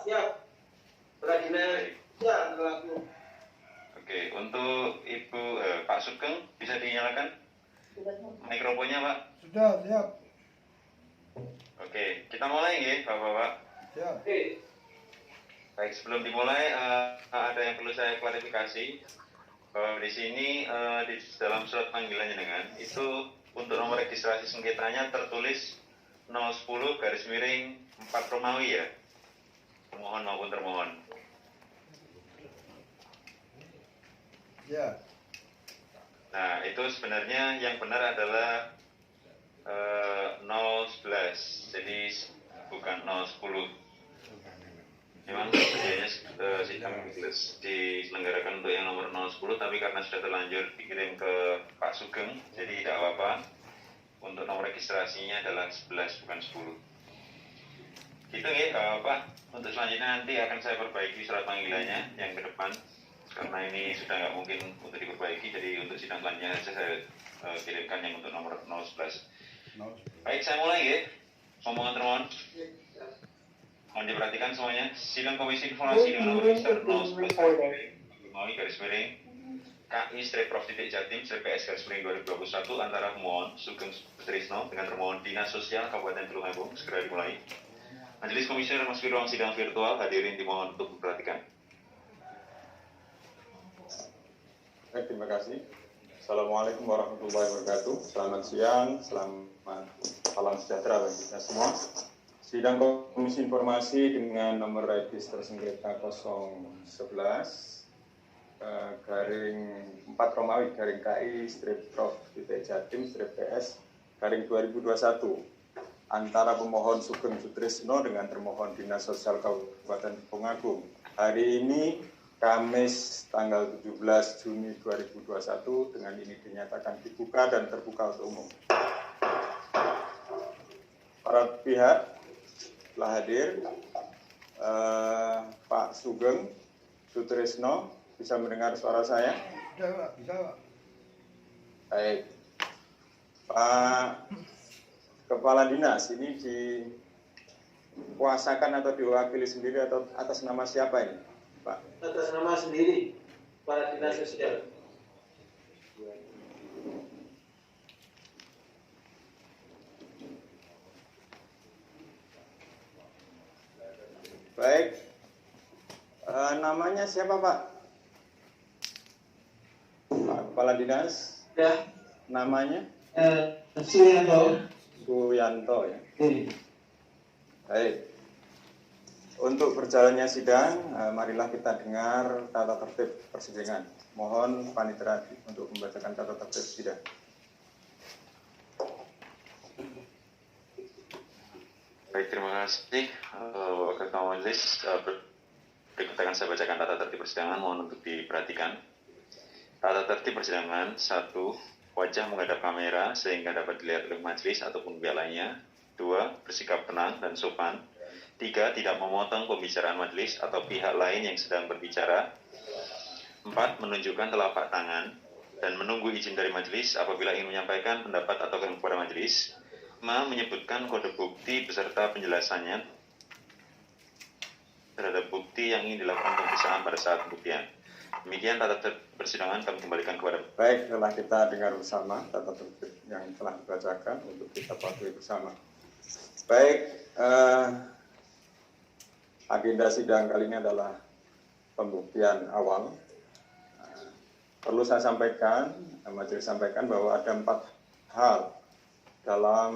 siap. Peradilan ya berlaku. Oke, untuk Pak Sugeng bisa dinyalakan mikrofonnya, Pak. Sudah, siap. Oke, kita mulai ya, Bapak-Bapak. Siap. Baik, sebelum dimulai ada yang perlu saya klarifikasi bahwa di sini di dalam surat panggilannya dengan itu untuk nomor registrasi sengketanya tertulis 010-4 Romawi ya, pemohon maupun termohon. Ya. Nah, itu sebenarnya yang benar adalah 011, jadi bukan 010. Memang sebenarnya sidang diselenggarakan untuk yang nomor 010, tapi karena sudah terlanjur dikirim ke Pak Sugeng, jadi tidak apa-apa. Untuk nomor registrasinya adalah 11 bukan 10. Gitu ya, Pak. Untuk selanjutnya nanti akan saya perbaiki surat panggilannya yang ke depan, karena ini sudah nggak mungkin untuk diperbaiki, jadi untuk sidang selanjutnya saya kirimkan yang untuk nomor 011. Baik, saya mulai ya. Omongan termohon. Mohon diperhatikan semuanya. Sidang Komisi Informasi dengan nomor register 011 Romawi garis miring KI-Prof.Jatim-PS-2021 antara pemohon Sugeng Sutrisno dengan termohon Dinas Sosial Kabupaten Tulungagung segera dimulai. Majelis Komisioner memasuki ruang sidang virtual, hadirin dimohon untuk memperhatikan. Baik, terima kasih. Assalamualaikum warahmatullahi wabarakatuh. Selamat siang, selamat salam sejahtera bagi kita semua. Sidang Komisi Informasi dengan nomor register sengketa 011 garing 4 Romawi garing KI-Prof.Jatim-PS-2021 antara pemohon Sugeng Sutrisno dengan termohon Dinas Sosial Kabupaten Tulungagung. Hari ini Kamis tanggal 17 Juni 2021 dengan ini dinyatakan dibuka dan terbuka untuk umum. Para pihak telah hadir. Pak Sugeng Sutrisno, bisa mendengar suara saya? Bisa, Pak. Bisa, Pak. Baik. Pak Kepala Dinas, ini dikuasakan atau diwakili sendiri atau atas nama siapa ini, Pak? Atas nama sendiri, Kepala Dinas Sosial. Baik. Namanya siapa, Pak? Pak Kepala Dinas? Ya. Namanya? Suyanto. Suyanto ya. Baik. Untuk berjalannya sidang, marilah kita dengar tata tertib persidangan. Mohon panitia untuk membacakan tata tertib sidang. Baik, terima kasih Ketua Majelis. Berikut akan saya bacakan tata tertib persidangan, mohon untuk diperhatikan. Tata tertib persidangan: 1. Wajah menghadap kamera sehingga dapat dilihat oleh majelis ataupun pihak lainnya. 2. Bersikap tenang dan sopan. 3. Tidak memotong pembicaraan majelis atau pihak lain yang sedang berbicara. 4. Menunjukkan telapak tangan dan menunggu izin dari majelis apabila ingin menyampaikan pendapat atau kepada majelis. 5. Menyebutkan kode bukti beserta penjelasannya terhadap bukti yang ingin dilakukan pemeriksaan pada saat pembuktian. Demikian tata tertib persidangan, kami kembalikan kepada. Baik, telah kita dengar bersama tata tertib yang telah dibacakan untuk kita patuhi bersama. Baik, agenda sidang kali ini adalah pembuktian awal. Perlu saya sampaikan, majelis sampaikan bahwa ada 4 hal dalam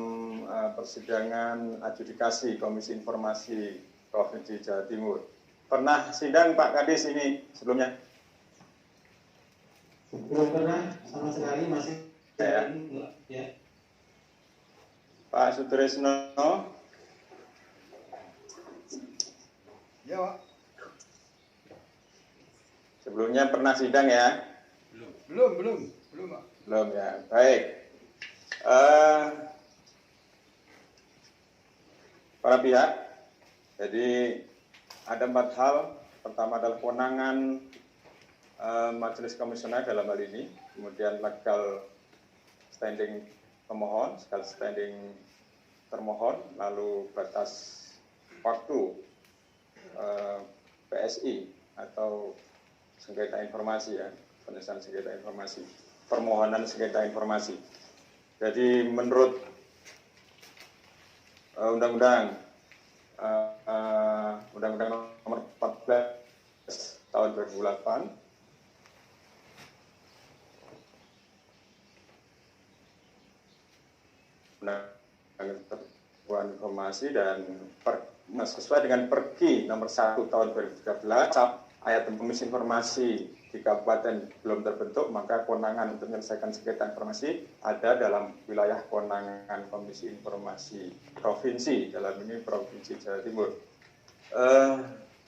persidangan adjudikasi Komisi Informasi Provinsi Jawa Timur. Pernah sidang Pak Kadis ini sebelumnya? Belum pernah sama sekali, masih ya. Pak Sutrisno. Ya, Pak. Sebelumnya pernah sidang ya? Belum, Pak. Belum ya. Baik. Para pihak, jadi ada 4 hal. Pertama adalah kewenangan majelis komisioner dalam hal ini, kemudian legal standing pemohon, legal standing termohon, lalu batas waktu PSI atau sengketa informasi ya, penyelesaian sengketa informasi, permohonan sengketa informasi. Jadi menurut Undang-Undang Nomor 14 tahun 2008 Undang-Undang Informasi dan sesuai dengan Pergi Nomor 1 tahun 2013 ayat Komisi Informasi di kabupaten belum terbentuk, maka kewenangan untuk menyelesaikan sengketa informasi ada dalam wilayah kewenangan Komisi Informasi Provinsi, dalam ini Provinsi Jawa Timur.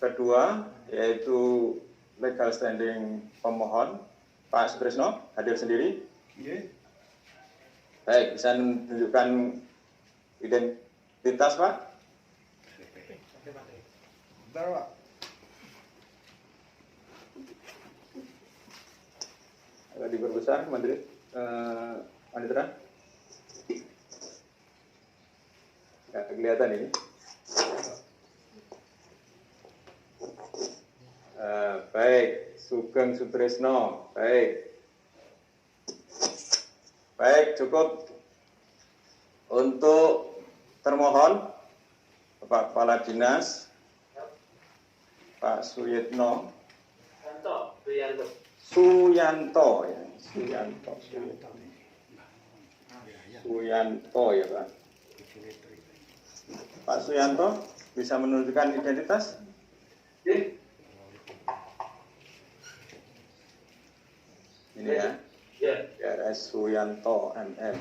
Kedua yaitu legal standing pemohon, Pak Sutrisno hadir sendiri. Baik, bisa menunjukkan identitas Pak? Bentar Pak. Agak diperbesar, Menteri Panitra. Nggak kelihatan ini. Baik, Sugeng Sutrisno. Baik, cukup. Untuk termohon, Bapak Kepala Dinas, Pak Suyanto ya Pak. Pak Suyanto bisa menunjukkan identitas? Ini ya. RS Suyanto MM.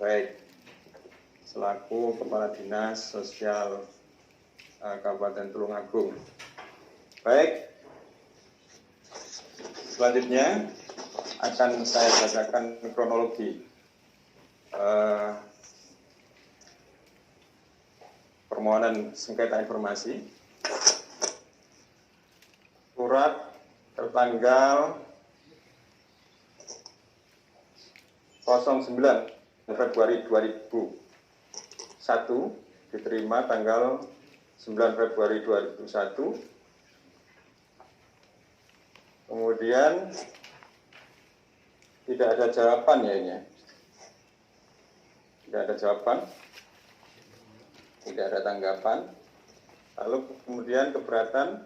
Baik. Selaku Kepala Dinas Sosial Kabupaten Tulungagung. Baik. Selanjutnya akan saya bacakan kronologi permohonan sengketa informasi. Surat tertanggal 09 Februari 2001 diterima tanggal 9 Februari 2001. Kemudian tidak ada jawaban ya ini. Tidak ada jawaban. Tidak ada tanggapan. Lalu kemudian keberatan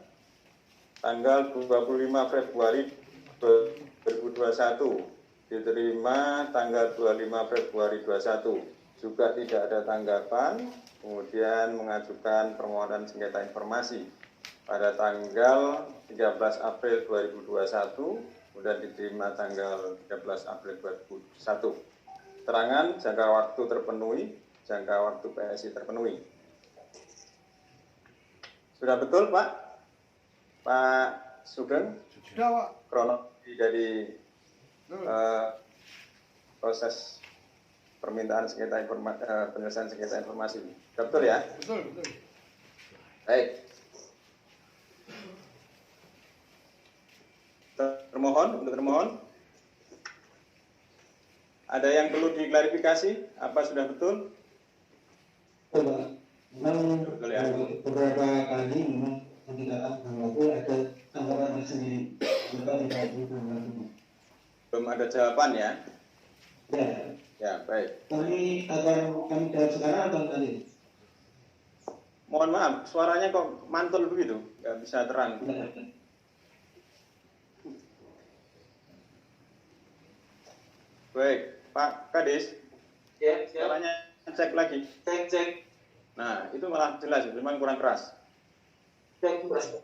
tanggal 25 Februari 2021 diterima tanggal 25 Februari 2021. Juga tidak ada tanggapan. Kemudian mengajukan permohonan sengketa informasi pada tanggal 13 April 2021, kemudian diterima tanggal 13 April 2021. Keterangan jangka waktu terpenuhi, jangka waktu PSI terpenuhi. Sudah betul Pak? Pak Sugeng? Sudah Pak. Kronologi dari proses permintaan sengketa informasi, penyelesaian sengketa informasi. Sudah betul ya? Betul. Baik. Untuk termohon, ada yang perlu diklarifikasi? Apa sudah betul? Coba, memang Betul ya? beberapa kali memang tidak itu ada tanggapan tersendiri. Kita tidak Belum ada jawaban ya? Ya, Ya, baik. kami jawab sekarang atau nanti? Mohon maaf, suaranya kok mantul begitu? Nggak bisa terang. Baik, Pak Kadis, Ya, suaranya cek lagi. cek. Nah, itu malah jelas, memang kurang keras. Cek terus.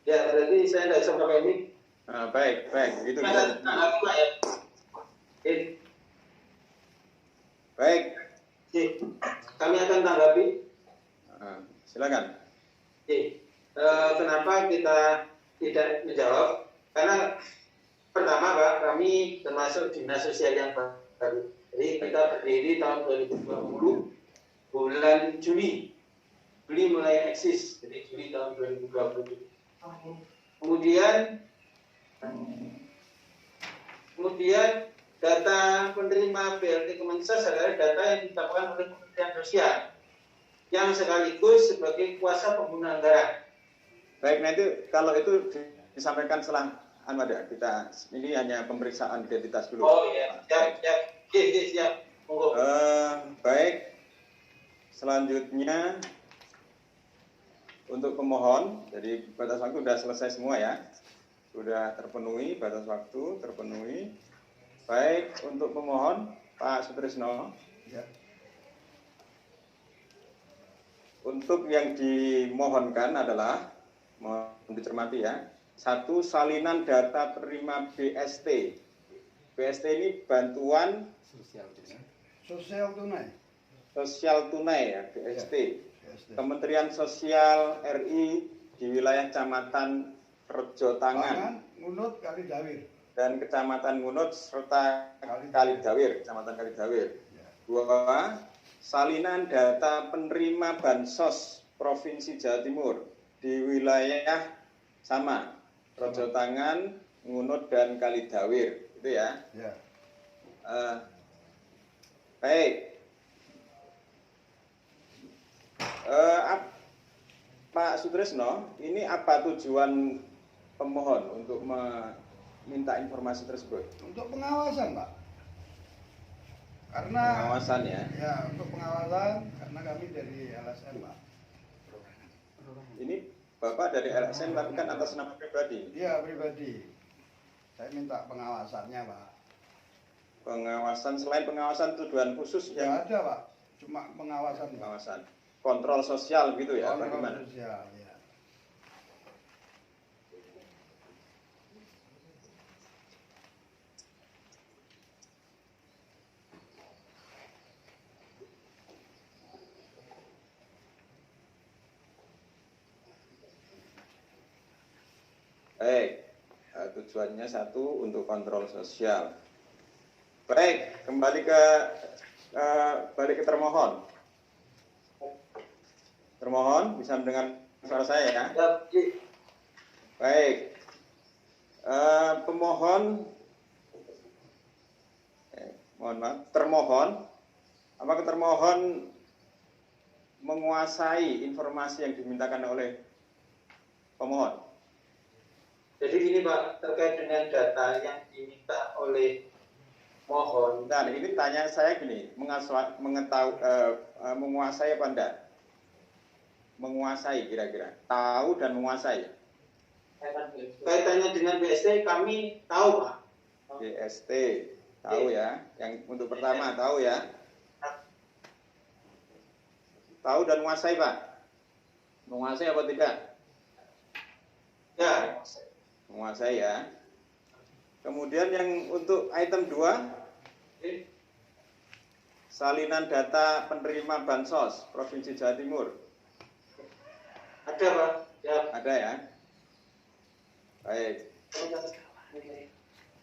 Ya, berarti saya tidak bisa pakai ini. Nah, baik, begitu. Apa ya? Baik, Kami akan tanggapi. silakan. Kenapa kita tidak menjawab? Karena pertama Pak, kami termasuk dinas sosial yang baru. Jadi kita berdiri tahun 2020 bulan Juli. Juli mulai eksis, jadi Juli tahun 2020. Kemudian data penerima BLT Kemensos adalah data yang ditetapkan oleh Kementerian Sosial. yang sekaligus sebagai kuasa pengguna anggaran. Baik, nanti kalau itu disampaikan setelah ya, kita ini hanya pemeriksaan identitas dulu. Oh iya, siap. Monggo. Baik, selanjutnya untuk pemohon, jadi batas waktu sudah selesai semua ya, sudah terpenuhi, batas waktu terpenuhi. Baik, untuk pemohon Pak Sutrisno. Ya. Untuk yang dimohonkan adalah, mohon dicermati ya, satu, salinan data penerima BST. BST ini bantuan Sosial tunai. sosial tunai ya, BST. BST. Kementerian Sosial RI di wilayah Kecamatan Rejotangan Ngunut Kalidawir. dan Kecamatan Ngunut serta Kalidawir, Kecamatan Kalidawir. Ya. 2. Salinan data penerima bansos Provinsi Jawa Timur di wilayah sama, Rejotangan, Ngunut dan Kalidawir, itu ya. Ya. Baik. Pak Sutrisno, ini apa tujuan pemohon untuk meminta informasi tersebut? Untuk pengawasan, Pak. Karena Pengawasan ya. Ya, untuk pengawasan karena kami dari LSM, Pak. Ini Bapak dari LSM lakukan atas nama pribadi. Iya, pribadi. Saya minta pengawasannya, Pak. Pengawasan, selain pengawasan tujuan khusus Ya yang ada, Pak. Cuma pengawasan, Pak. pengawasan, kontrol sosial gitu ya, Kontrol bagaimana? sosial, ya. Baik, tujuannya satu untuk kontrol sosial. Baik, kembali ke balik ke termohon. Termohon bisa mendengar suara saya ya? Baik, pemohon, mohon maaf, termohon, apakah termohon menguasai informasi yang dimintakan oleh pemohon? Jadi gini Pak, terkait dengan data yang diminta oleh mohon. Nah, ini tanya saya gini, menguasai apa enggak? Menguasai kira-kira, tahu dan menguasai. Kaitannya dengan BST kami tahu Pak. BST, tahu ya. Yang untuk pertama tahu ya. Tahu dan menguasai Pak. Menguasai apa tidak? Ya. Menguasai ya. Kemudian yang untuk item 2, salinan data penerima bansos Provinsi Jawa Timur. Ada Pak. Ya. Ada ya. Baik.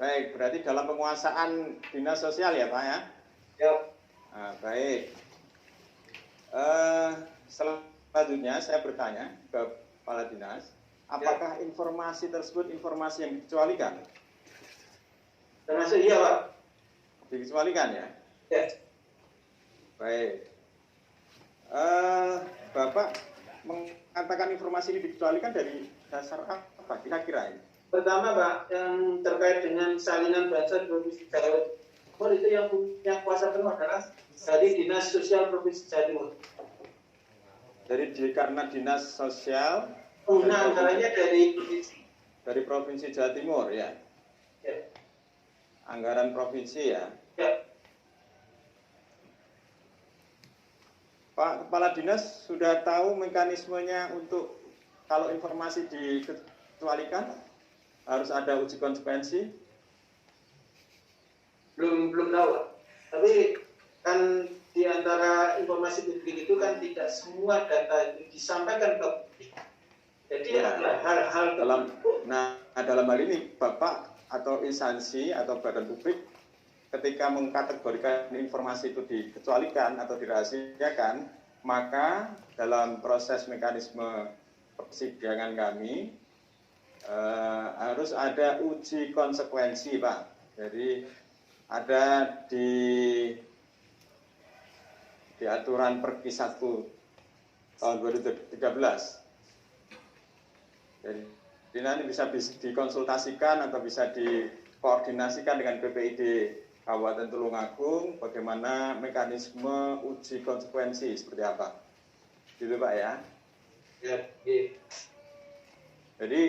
Baik, berarti dalam penguasaan dinas sosial ya Pak ya. Ya. Nah, baik. Selanjutnya saya bertanya ke Kepala Dinas, apakah informasi tersebut informasi yang dikecualikan? Termasuk iya Pak. Dikecualikan ya? Ya. Baik. Bapak mengatakan informasi ini dikecualikan dari dasar apa kira-kira ini? Pertama Pak, yang terkait dengan salinan bansos Provinsi Jawa Timur itu yang punya kuasa penuh adalah dari Dinas Sosial Provinsi Jawa Timur. Jadi karena dinas sosial Anggarannya dari Provinsi Jawa Timur ya. Ya. Anggaran provinsi ya. Ya. Pak Kepala Dinas sudah tahu mekanismenya untuk kalau informasi dikecualikan harus ada uji konsekuensi? Belum tahu Pak. Tapi kan di antara informasi publik itu kan tidak semua data itu disampaikan ke publik. Jadi Ya. ada hal-hal dalam hal ini Bapak atau instansi atau badan publik ketika mengkategorikan informasi itu dikecualikan atau dirahasiakan, maka dalam proses mekanisme persidangan kami harus ada uji konsekuensi Pak. Jadi ada di aturan Perki 1 tahun 2013. Jadi nanti bisa dikonsultasikan atau bisa dikoordinasikan dengan BPID Kabupaten Tulungagung bagaimana mekanisme uji konsekuensi seperti apa. Gitu Pak ya. Ya, iya. Jadi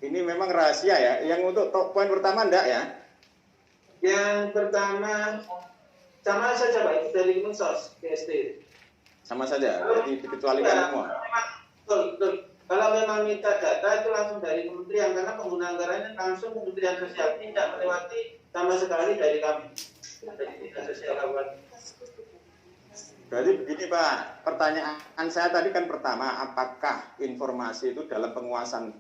ini memang rahasia ya. Yang untuk poin pertama enggak ya? Yang pertama sama saja Pak, itu dari Kemensos PST. Sama saja, jadi dikecualikan semua. Betul. Kalau memang minta data itu langsung dari kementerian, karena pengguna anggarannya langsung Kementerian Sosial, tidak melewati sama sekali dari kami, dari Dinas Sosial Kabupaten. Berarti begini Pak, pertanyaan saya tadi kan pertama, apakah informasi itu dalam penguasaan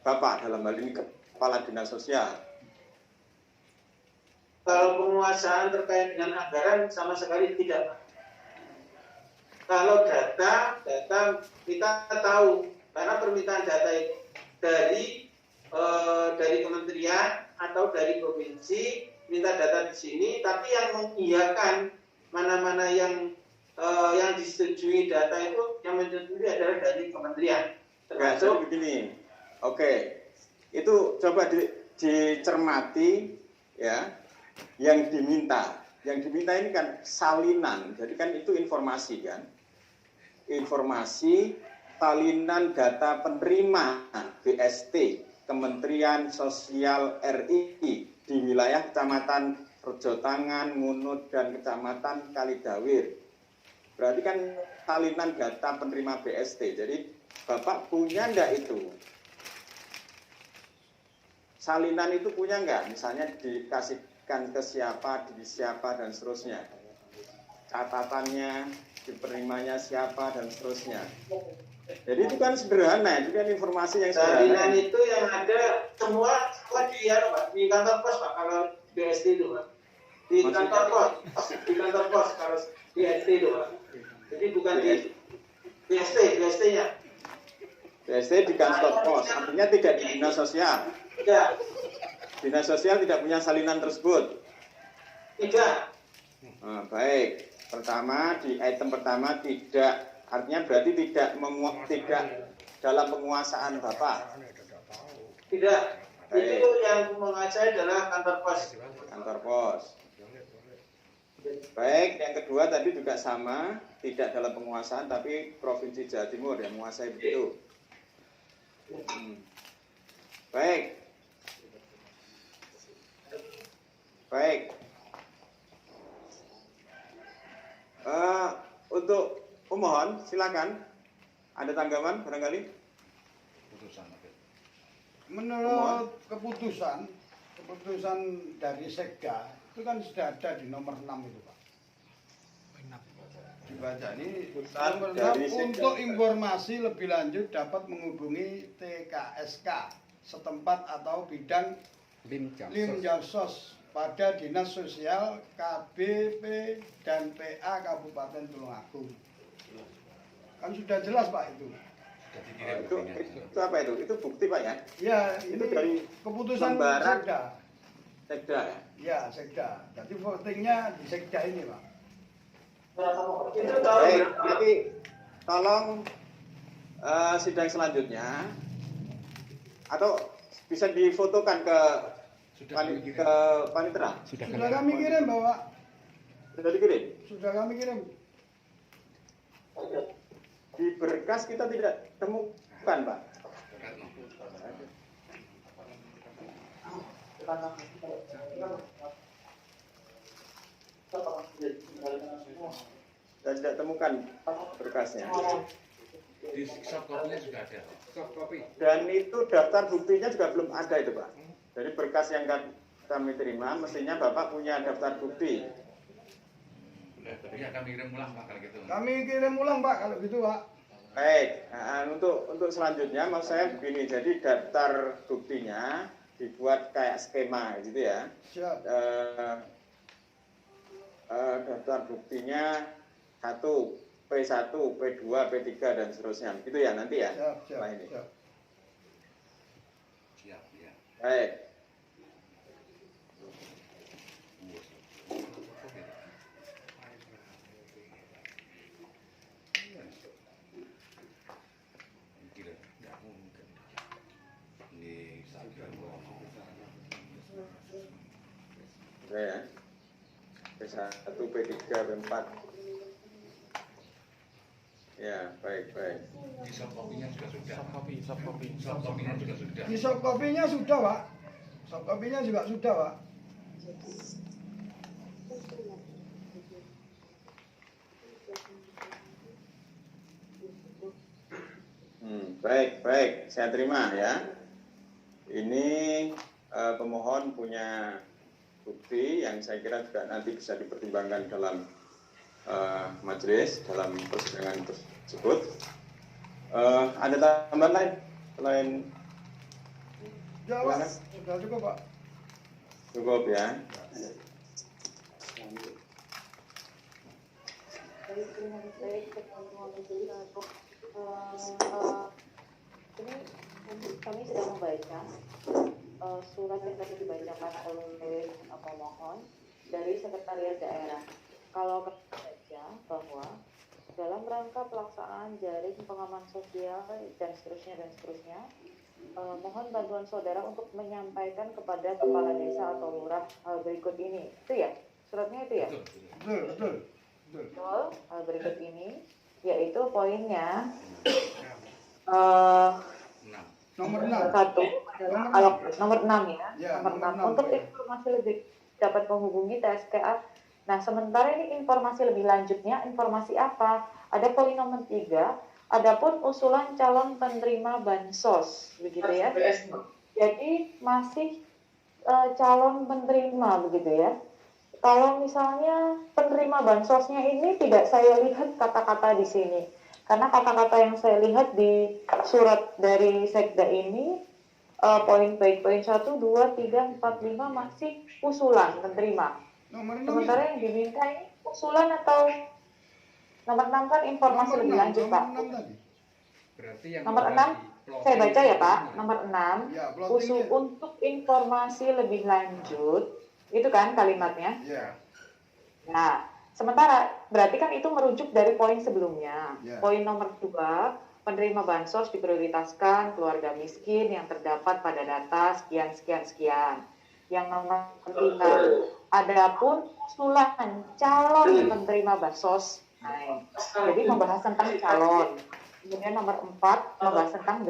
Bapak, dalam hal ini Kepala Dinas Sosial? Kalau penguasaan terkait dengan anggaran sama sekali tidak Pak. Kalau data kita tahu, karena permintaan data itu dari kementerian atau dari provinsi minta data di sini, tapi yang mengiyakan mana-mana yang disetujui data itu yang menyetujui adalah dari kementerian. Termasuk begini, oke, itu coba dicermati ya, yang diminta ini kan salinan, jadi kan itu informasi kan, informasi salinan data penerima BST Kementerian Sosial RI di wilayah Kecamatan Rejotangan, Ngunut, dan Kecamatan Kalidawir. Berarti kan salinan data penerima BST. Jadi Bapak punya enggak itu? Salinan itu punya enggak? Misalnya dikasihkan ke siapa, di siapa, dan seterusnya. Catatannya, diperimanya siapa, dan seterusnya. Jadi itu kan sederhana, itu kan informasi yang sederhana. Salinan itu yang ada semua di kantor pos Pak, kalau BST itu Pak. Di kantor pos kalau BST itu Pak. Jadi bukan di BST-nya. BST di kantor pos, artinya tidak di dinas sosial. Tidak. Dinas sosial tidak punya salinan tersebut. Tidak. Nah, baik. Pertama, di item pertama tidak. Artinya berarti tidak dalam penguasaan Bapak. Tidak. Baik. Itu yang menguasai adalah kantor pos. Kantor pos. Baik, yang kedua tadi juga sama, tidak dalam penguasaan tapi Provinsi Jawa Timur yang menguasai begitu. Baik. Baik. Untuk pemohon, silakan. Ada tanggapan barangkali? Menurut keputusan dari Sekda itu kan sudah ada di nomor 6 itu Pak. Dibaca ini nomor 6, untuk informasi lebih lanjut dapat menghubungi TKSK setempat atau bidang Limjamsos pada Dinas Sosial KBP dan PA Kabupaten Tulungagung. Kan sudah jelas Pak itu. Itu apa itu? Itu bukti Pak ya? Ya, Itu ini dari keputusan lembaran Sekda. Sekda ya? Ya, Sekda. Jadi votingnya di Sekda ini Pak. Itu tahu. Baik, nanti tolong sidang selanjutnya atau bisa difotokan ke panitera. Sudah kami kirim Bapak. Sudah dikirim? Sudah kami kirim. Di berkas kita tidak temukan Pak. Saya tidak temukan berkasnya. Di soft copy-nya juga ada. Soft copy. Dan itu daftar buktinya juga belum ada itu Pak. Jadi berkas yang kami terima, mestinya Bapak punya daftar bukti. Ya, kami kirim ulang Pak kalau gitu. Kami kirim ulang Pak kalau gitu Pak. Baik, untuk selanjutnya maksud saya begini, jadi daftar buktinya dibuat kayak skema gitu ya. Siap. Daftar buktinya 1, P1, P2, P3 dan seterusnya. Gitu ya nanti ya. Siap, Setelah ini. siap. Siap, ya. Baik. ya. P1, P3, P4. Ya, baik. Di soft copy-nya juga sudah. Soft copy-nya juga sudah. Di soft copy-nya sudah, Pak. Soft copy-nya juga sudah, Pak. Baik, saya terima ya. Ini pemohon punya bukti yang saya kira juga nanti bisa dipertimbangkan dalam majelis dalam persidangan tersebut. Ada tambahan lain selain Ya, Pak. Sudah cukup, Pak. cukup ya? Baik, terima kasih teman-teman majelis untuk ini kami sedang membaca surat yang tadi dibacakan oleh pemohon dari Sekretariat Daerah. Kalau kita baca bahwa dalam rangka pelaksanaan jaring pengaman sosial dan seterusnya, mohon bantuan saudara untuk menyampaikan kepada kepala desa atau lurah hal berikut ini. Itu ya? Suratnya itu ya? Betul. Hal berikut ini, yaitu poinnya Nomor 6. satu adalah nomor 6 ya, Ya, nomor 6. nomor 6, Untuk ya. informasi lebih dapat menghubungi TSKA. Nah, sementara ini informasi lebih lanjutnya, informasi apa? Ada poin nomor 3, adapun usulan calon penerima bansos, begitu ya. Jadi masih calon penerima, begitu ya. Kalau misalnya penerima bansosnya ini tidak saya lihat kata-kata di sini. Karena kata-kata yang saya lihat di surat dari Sekda ini, poin 1, 2, 3, 4, 5 masih usulan penerima. Nomor 6. Sementara yang diminta ini usulan atau nomor 6 kan informasi lebih lanjut, Pak. Nomor 6 tadi. Berarti yang Nomor 6, saya baca ya Pak, nomor 6, Ya, usul plottingnya. untuk informasi lebih lanjut, itu kan kalimatnya. Ya. Nah, sementara berarti kan itu merujuk dari poin sebelumnya. Ya. Poin nomor 2, penerima bansos diprioritaskan keluarga miskin yang terdapat pada data sekian. Yang nomor 5, adapun usulan calon penerima bansos. Nah, jadi membahas tentang calon. Kemudian nomor 4, membahas tentang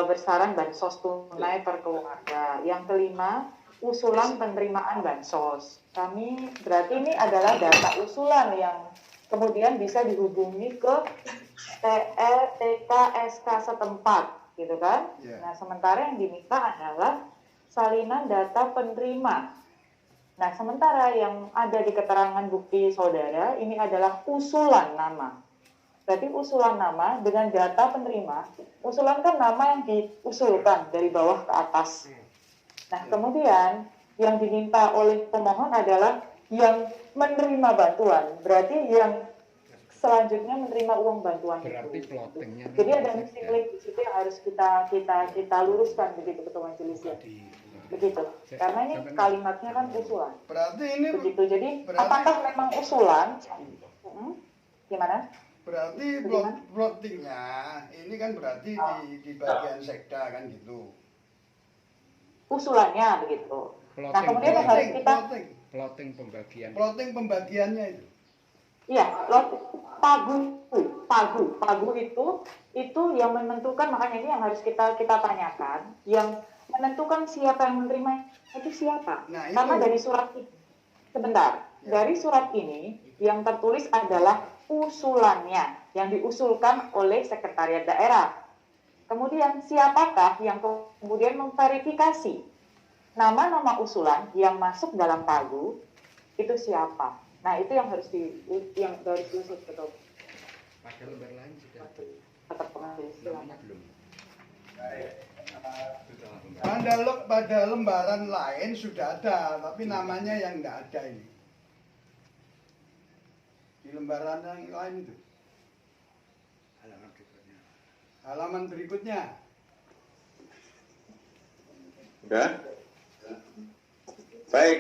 besaran bansos tunai per keluarga. Yang kelima, usulan penerimaan bansos. Kami berarti ini adalah data usulan yang kemudian bisa dihubungi ke TK setempat, gitu kan? Yeah. Nah, sementara yang diminta adalah salinan data penerima. Nah, sementara yang ada di keterangan bukti saudara ini adalah usulan nama. Berarti usulan nama dengan data penerima. Usulan kan nama yang diusulkan dari bawah ke atas. Nah, kemudian yang diminta oleh pemohon adalah yang menerima bantuan. Berarti yang selanjutnya menerima uang bantuan Berarti itu. plottingnya. Jadi ada missing link di situ yang harus kita luruskan begitu ketua majelis ya. Begitu. Karena ini kalimatnya kan usulan. Berarti ini Begitu. Jadi berarti- apakah memang usulan? Gimana? berarti Bagaimana? plottingnya ini kan berarti di bagian sekda kan gitu. Usulannya begitu. Nah, kemudian yang harus kita Plotting pembagian. Plotting pembagiannya itu. iya, pagu itu yang menentukan, makanya ini yang harus kita tanyakan, yang menentukan siapa yang menerima itu siapa. Nah, itu. Karena dari surat ini, sebentar, dari surat ini yang tertulis adalah usulannya yang diusulkan oleh Sekretariat Daerah. Kemudian siapakah yang kemudian memverifikasi nama-nama usulan yang masuk dalam pagu itu siapa? Nah, itu yang harus diusut betul. Pada lembar lain sudah Tetap pengalis. namanya belum. Pada lembaran lain sudah ada, tapi namanya yang tidak ada ini. Di lembaran yang lain itu. Halaman berikutnya. Sudah? Baik.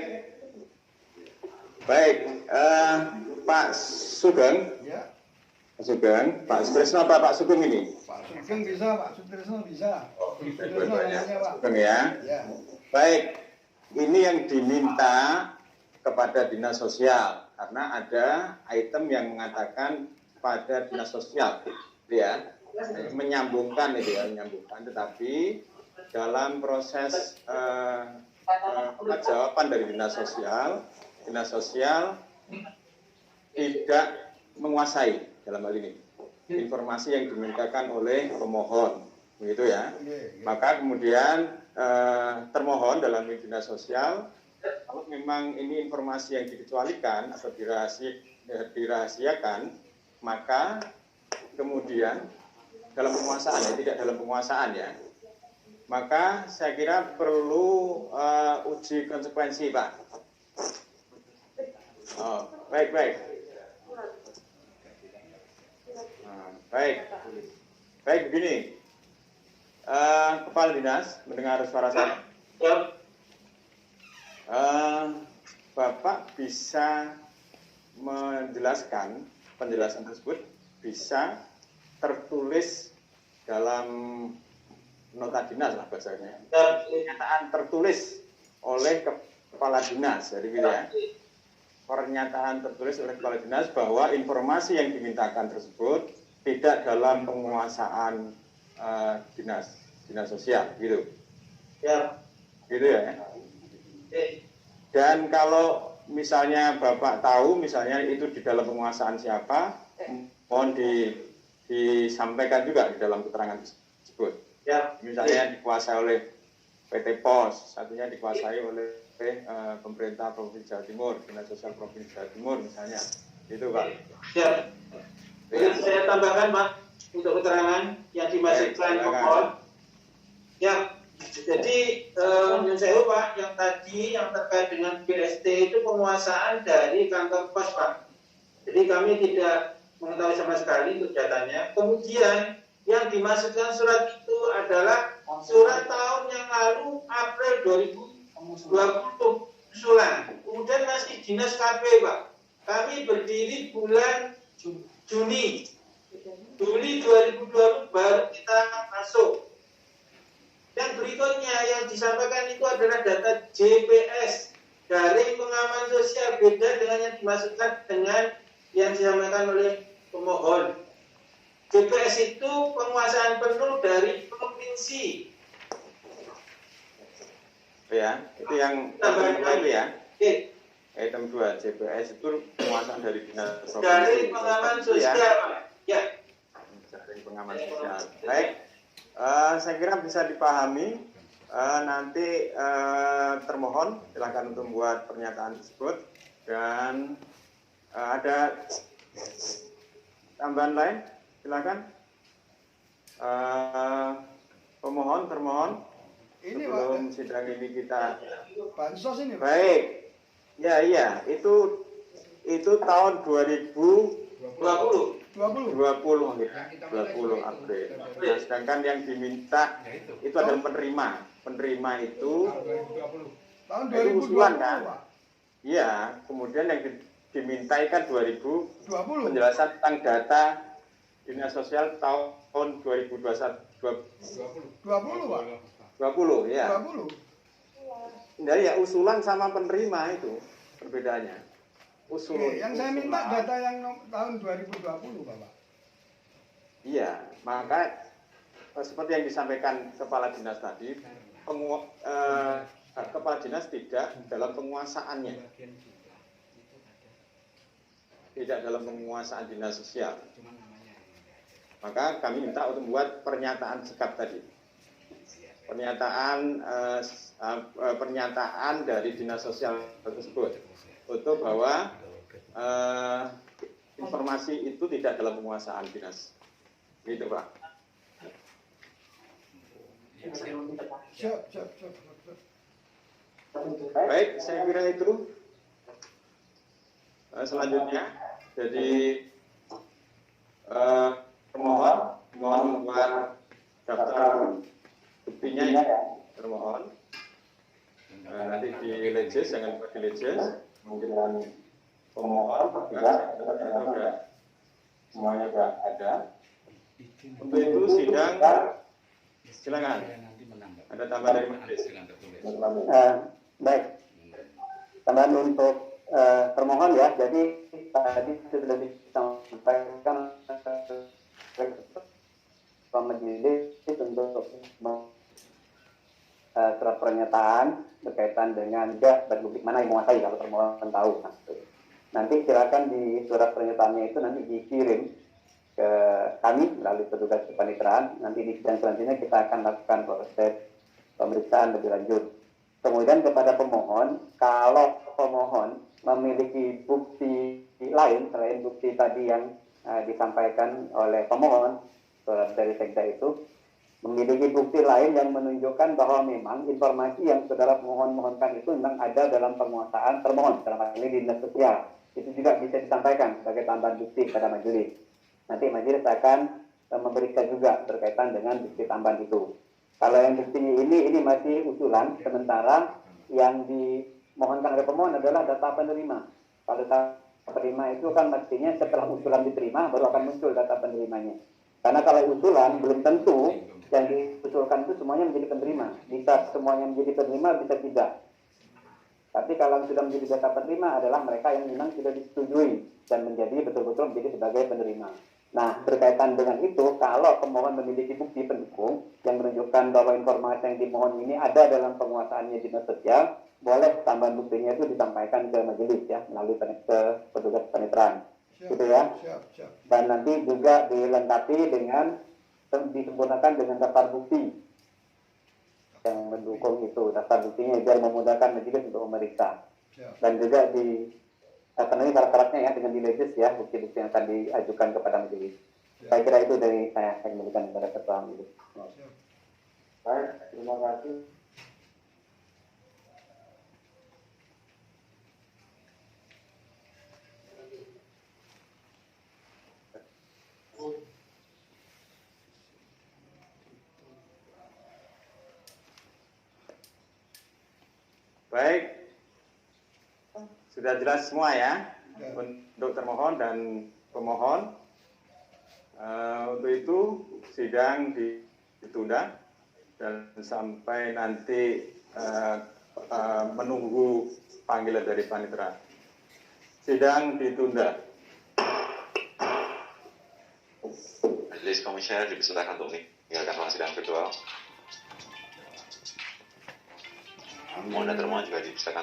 Pak Sugeng, Ya, Pak Sutrisno apa Pak Sugeng ini? Pak Sugeng bisa, Pak Sutrisno bisa. Oh, Sutrisno namanya, Pak. Sugeng ya. Ya. Baik. ini yang diminta kepada dinas sosial karena ada item yang mengatakan pada dinas sosial, ya, menyambungkan itu ya, menyambungkan. Tetapi dalam proses jawaban dari dinas sosial tidak menguasai dalam hal ini informasi yang dimintakan oleh pemohon, begitu ya. Maka kemudian termohon dalam dinas sosial, kalau memang ini informasi yang dikecualikan atau dirahasiakan, maka kemudian dalam penguasaan ya, tidak dalam penguasaan ya, maka saya kira perlu uji konsekuensi, Pak. Oh, baik. Baik begini, Kepala Dinas mendengar suara saya. Bapak bisa menjelaskan penjelasan tersebut bisa tertulis dalam nota dinas lah bahasanya. Pernyataan tertulis oleh Kepala Dinas, jadi gitu ya. Pernyataan tertulis oleh Kepala Dinas bahwa informasi yang dimintakan tersebut tidak dalam penguasaan dinas sosial, gitu. Ya. Gitu ya. Dan kalau misalnya Bapak tahu misalnya itu di dalam penguasaan siapa, mohon disampaikan juga di dalam keterangan tersebut. Ya, misalnya dikuasai oleh PT Pos, satunya dikuasai oleh pemerintah Provinsi Jawa Timur, Dinas Sosial Provinsi Jawa Timur misalnya. Itu, Pak. Ya. Saya tambahkan, Pak, untuk keterangan yang dimasukkan pemohon. Ya. Jadi menurut saya Pak, yang tadi yang terkait dengan BST itu penguasaan dari kantor pos, Pak. Jadi kami tidak mengetahui sama sekali untuk datanya. Kemudian yang dimasukkan surat itu adalah surat tahun yang lalu April 2020 usulan. Kemudian masih dinas KP, Pak. Kami berdiri bulan Juni 2020 baru kita masuk. Yang berikutnya yang disampaikan itu adalah data JPS dari pengaman sosial, beda dengan yang dimasukkan dengan yang disampaikan oleh pemohon. JPS itu penguasaan penuh dari provinsi. Ya, itu yang item 2 itu ya. Oke. Item 2 JPS itu penguasaan dari dinas provinsi. Dari pengaman sosial, ya. Dari pengaman sosial. Baik. Saya kira bisa dipahami. Nanti termohon silakan untuk membuat pernyataan tersebut dan ada tambahan lain silakan. Termohon Ini sebelum sidang ini kita bansos ini. Baik. Ya, itu tahun 2020 April. Nah, sedangkan yang diminta itu adalah penerima itu tahun itu 2020 usulan kan? Pak. Iya, kemudian yang dimintai kan 2020 20. penjelasan tentang data dinas sosial tahun 2021 20 Pak. 20 ya. 20. Nah, ya usulan sama penerima itu perbedaannya. Yang saya minta data yang tahun 2020, Bapak. Iya, maka seperti yang disampaikan Kepala Dinas tadi, Kepala Dinas tidak dalam penguasaannya. Tidak dalam penguasaan dinas sosial. Maka kami minta untuk membuat pernyataan sikap tadi. Pernyataan dari dinas sosial tersebut untuk bahwa informasi itu tidak dalam penguasaan dinas. Gitu, Pak. Siap. Baik, saya kira itu. Selanjutnya, jadi mohon membuat daftar buktinya ya, termohon. Nanti di lejes, jangan lupa di lejes. Mungkin pemohon juga semuanya sudah ada. Untuk itu sidang silakan. Ada tambahan dari majelis. Baik. Tambahan untuk termohon ya, jadi tadi sudah disampaikan majelis untuk surat pernyataan berkaitan dengan juga bukti mana yang menguasai kalau termohon tahu. Nanti silakan di surat pernyataannya itu nanti dikirim ke kami melalui petugas kepaniteraan. Nanti di sidang selanjutnya kita akan lakukan proses pemeriksaan lebih lanjut. Kemudian kepada pemohon, kalau pemohon memiliki bukti lain selain bukti tadi yang disampaikan oleh pemohon surat dari sekda itu, memiliki bukti lain yang menunjukkan bahwa memang informasi yang saudara mohonkan itu memang ada dalam penguasaan termohon, dalam hal ini dinas sosial, itu juga bisa disampaikan sebagai tambahan bukti pada majelis. Nanti majelis akan memeriksa juga berkaitan dengan bukti tambahan itu. Kalau yang buktinya ini masih usulan, sementara yang dimohonkan oleh pemohon adalah data penerima. Kalau data penerima itu kan mestinya setelah usulan diterima baru akan muncul data penerimanya. Karena kalau usulan belum tentu yang diusulkan itu semuanya menjadi penerima. Bisa semuanya menjadi penerima, bisa tidak. Tapi kalau sudah menjadi data penerima adalah mereka yang memang sudah disetujui dan menjadi betul-betul menjadi sebagai penerima. Nah, berkaitan dengan itu, kalau pemohon memiliki bukti pendukung yang menunjukkan bahwa informasi yang dimohon ini ada dalam penguasaannya dinas sosial, boleh tambahan buktinya itu disampaikan ke majelis ya, melalui ke petugas paniteraan. Gitu ya. Siap. Dan nanti juga dilengkapi dengan disempurnakan dengan daftar bukti yang mendukung itu, daftar buktinya biar memudahkan majelis untuk memeriksa. Dan juga di ini syarat-syaratnya ya dengan dilegis ya bukti-bukti yang akan diajukan kepada majelis. Saya kira itu dari saya kembalikan kepada ketua majelis. Baik, terima kasih. Baik, sudah jelas semua ya untuk termohon dan pemohon. Untuk itu sidang ditunda dan sampai nanti menunggu panggilan dari panitera. Sidang ditunda. Majelis komisioner dipersilakan untuk meninggalkan ruang sidang virtual. Mohon dan termohon juga dipersilakan